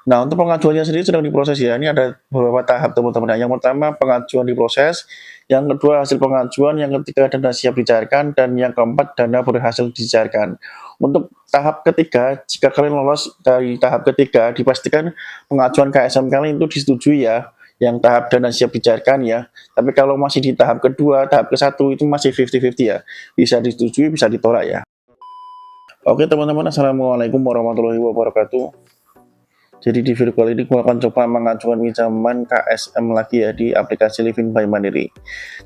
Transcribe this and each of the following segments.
Nah, untuk pengajuannya sendiri sedang diproses ya. Ini ada beberapa tahap teman-teman. Nah, yang pertama pengajuan diproses, yang kedua hasil pengajuan, yang ketiga dana siap dicairkan, dan yang keempat dana berhasil dicairkan. Untuk tahap ketiga, jika kalian lolos dari tahap ketiga, dipastikan pengajuan KSM kalian itu disetujui ya. Yang tahap dana siap dicairkan ya. Tapi kalau masih di tahap kedua, tahap ke satu itu masih 50-50 ya. Bisa disetujui, bisa ditolak ya. Oke teman-teman, Assalamualaikum warahmatullahi wabarakatuh. Jadi di video kali ini gue akan coba mengajukan pinjaman KSM lagi ya di aplikasi Livin by Mandiri.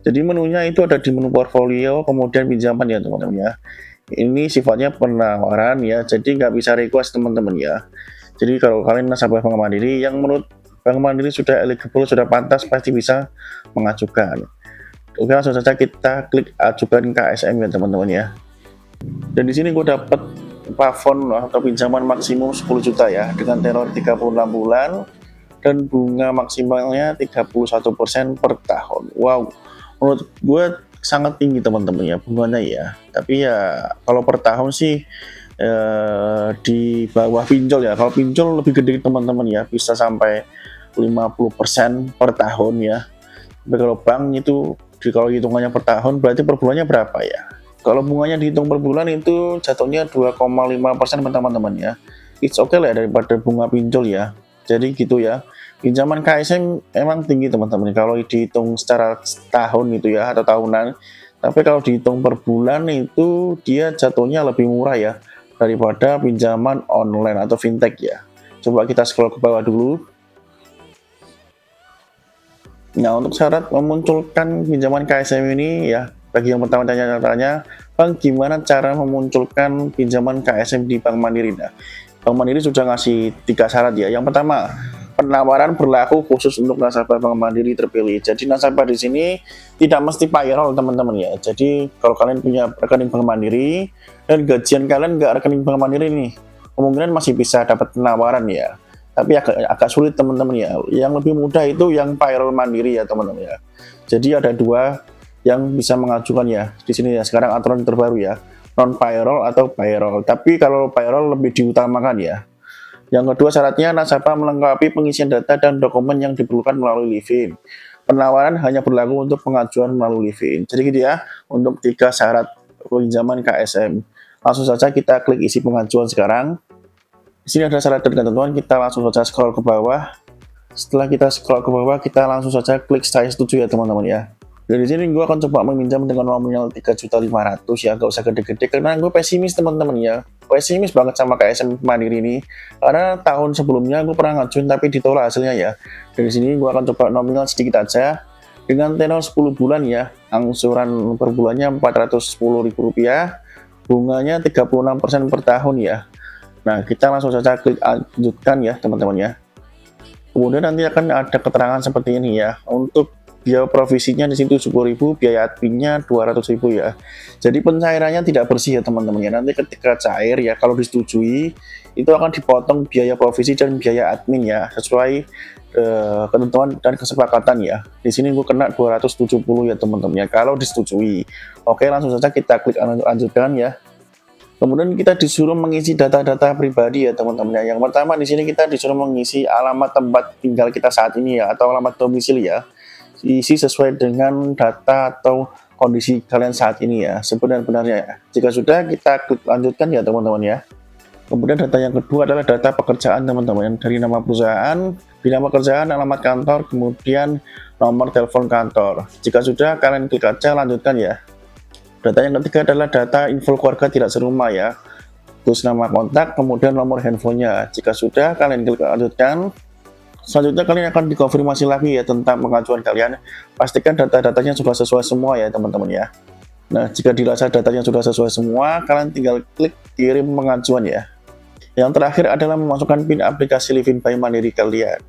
Jadi menunya itu ada di menu portfolio, kemudian pinjaman ya teman-teman ya. Ini sifatnya penawaran ya, jadi nggak bisa request teman-teman ya. Jadi kalau kalian nasabah Bank Mandiri yang menurut Bank Mandiri sudah eligible, sudah pantas, pasti bisa mengajukan. Oke, langsung saja kita klik ajukan KSM ya teman-teman ya. Dan di sini gue dapat plafon atau pinjaman maksimum 10 juta ya dengan tenor 36 bulan dan bunga maksimalnya 31% per tahun. Wow, menurut gue sangat tinggi teman-teman ya bunganya ya. Tapi ya kalau per tahun sih di bawah pinjol ya. Kalau pinjol lebih gede teman-teman ya, bisa sampai 50% per tahun ya. Tapi kalau bank itu kalau hitungannya per tahun berarti per bulannya berapa ya? Kalau bunganya dihitung per bulan itu jatuhnya 2,5% teman-teman ya. It's okay lah daripada bunga pinjol ya. Jadi gitu ya. Pinjaman KSM emang tinggi teman-teman kalau dihitung secara tahun gitu ya atau tahunan. Tapi kalau dihitung per bulan itu dia jatuhnya lebih murah ya daripada pinjaman online atau fintech ya. Coba kita scroll ke bawah dulu. Nah, untuk syarat memunculkan pinjaman KSM ini ya, bagi yang pertama tanya-tanya, Bang, gimana cara memunculkan pinjaman KSM di Bank Mandiri? Nah, Bank Mandiri sudah ngasih 3 syarat ya. Yang pertama, penawaran berlaku khusus untuk nasabah Bank Mandiri terpilih. Jadi nasabah di sini tidak mesti payroll teman-teman ya. Jadi kalau kalian punya rekening Bank Mandiri dan gajian kalian nggak rekening Bank Mandiri nih, kemungkinan masih bisa dapat penawaran ya. Tapi agak sulit teman-teman ya. Yang lebih mudah itu yang payroll mandiri ya teman-teman ya. Jadi ada dua yang bisa mengajukan ya. Di sini ya sekarang aturan terbaru ya. Non payroll atau payroll. Tapi kalau payroll lebih diutamakan ya. Yang kedua syaratnya nasabah melengkapi pengisian data dan dokumen yang diperlukan melalui Livin. Penawaran hanya berlaku untuk pengajuan melalui Livin. Jadi gitu ya untuk 3 syarat pinjaman KSM. Langsung saja kita klik isi pengajuan sekarang. Di sini ada syarat dan ketentuan, kita langsung saja scroll ke bawah. Setelah kita scroll ke bawah, kita langsung saja klik saya setuju ya teman-teman ya. Dari sini gue akan coba meminjam dengan nominal 3.500.000 ya, gak usah gede-gede karena gue pesimis teman-teman ya. Pesimis banget sama KSM Mandiri ini. Karena tahun sebelumnya gue pernah ngajuin tapi ditolak hasilnya ya. Dari sini gue akan coba nominal sedikit aja dengan tenor 10 bulan ya. Angsuran per bulannya Rp410.000, bunganya 36% per tahun ya. Nah, kita langsung saja klik lanjutkan ya teman-teman ya. Kemudian nanti akan ada keterangan seperti ini ya. Untuk biaya provisinya di sini 70.000, biaya adminnya 200.000 ya. Jadi pencairannya tidak bersih ya teman-teman ya. Nanti ketika cair ya kalau disetujui itu akan dipotong biaya provisi dan biaya admin ya sesuai ketentuan dan kesepakatan ya. Di sini gue kena 270 ya teman-teman ya kalau disetujui. Oke, langsung saja kita klik lanjutkan ya. Kemudian kita disuruh mengisi data-data pribadi ya teman-teman ya. Yang pertama di sini kita disuruh mengisi alamat tempat tinggal kita saat ini ya atau alamat domisili ya. Isi sesuai dengan data atau kondisi kalian saat ini ya sebenar-benarnya ya. Jika sudah kita klik lanjutkan ya teman-teman ya. Kemudian data yang kedua adalah data pekerjaan teman-teman dari nama perusahaan, bidang pekerjaan, alamat kantor, kemudian nomor telepon kantor. Jika sudah kalian klik aja lanjutkan ya. Data yang ketiga adalah data info keluarga tidak serumah ya. Terus nama kontak, kemudian nomor handphonenya. Jika sudah, kalian klik lanjutkan. Selanjutnya kalian akan dikonfirmasi lagi ya tentang pengajuan kalian. Pastikan data-datanya sudah sesuai semua ya teman-teman ya. Nah, jika dirasa datanya sudah sesuai semua, kalian tinggal klik kirim pengajuan ya. Yang terakhir adalah memasukkan PIN aplikasi Livin by Mandiri kalian.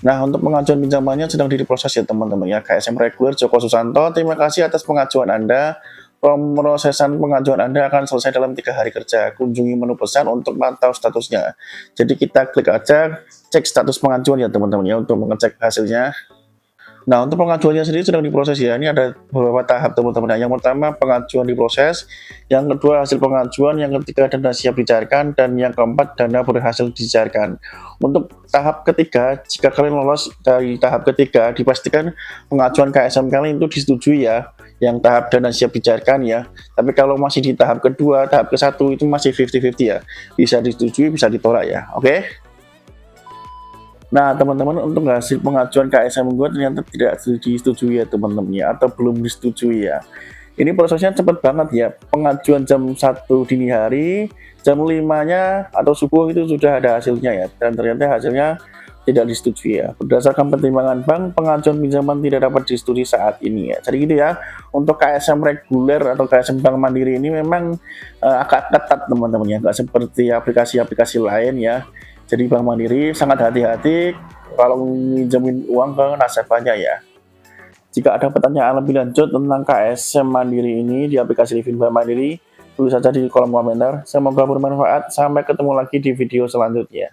Nah, untuk pengajuan pinjamannya sedang diproses ya teman-teman ya. KSM Reguler Joko Susanto, terima kasih atas pengajuan Anda. Pemrosesan pengajuan Anda akan selesai dalam 3 hari kerja. Kunjungi menu pesan untuk pantau statusnya. Jadi kita klik aja cek status pengajuan ya teman-teman ya untuk mengecek hasilnya. Nah, untuk pengajuannya sendiri sedang diproses ya. Ini ada beberapa tahap teman-teman. Nah, yang pertama pengajuan diproses, yang kedua hasil pengajuan, yang ketiga dana siap dicairkan, dan yang keempat dana berhasil dicairkan. Untuk tahap ketiga, jika kalian lolos dari tahap ketiga, dipastikan pengajuan KSM kalian itu disetujui ya. Yang tahap dana siap dicairkan ya. Tapi kalau masih di tahap kedua, tahap ke satu itu masih 50-50 ya. Bisa disetujui, bisa ditolak ya. Oke? Nah, teman-teman, untuk hasil pengajuan KSM gue ternyata tidak disetujui ya teman-teman ya, atau belum disetujui ya. Ini prosesnya cepat banget ya, pengajuan jam 1 dini hari, jam 5-nya atau subuh itu sudah ada hasilnya ya, dan ternyata hasilnya tidak disetujui ya. Berdasarkan pertimbangan bank, pengajuan pinjaman tidak dapat disetujui saat ini ya. Jadi gitu ya, untuk KSM reguler atau KSM Bank Mandiri ini memang agak ketat teman-teman ya, nggak seperti aplikasi-aplikasi lain ya. Jadi Bank Mandiri sangat hati-hati kalau minjemin uang ke nasabahnya ya. Jika ada pertanyaan lebih lanjut tentang KSM Mandiri ini di aplikasi Livin Bank Mandiri, tulis saja di kolom komentar. Semoga bermanfaat. Sampai ketemu lagi di video selanjutnya.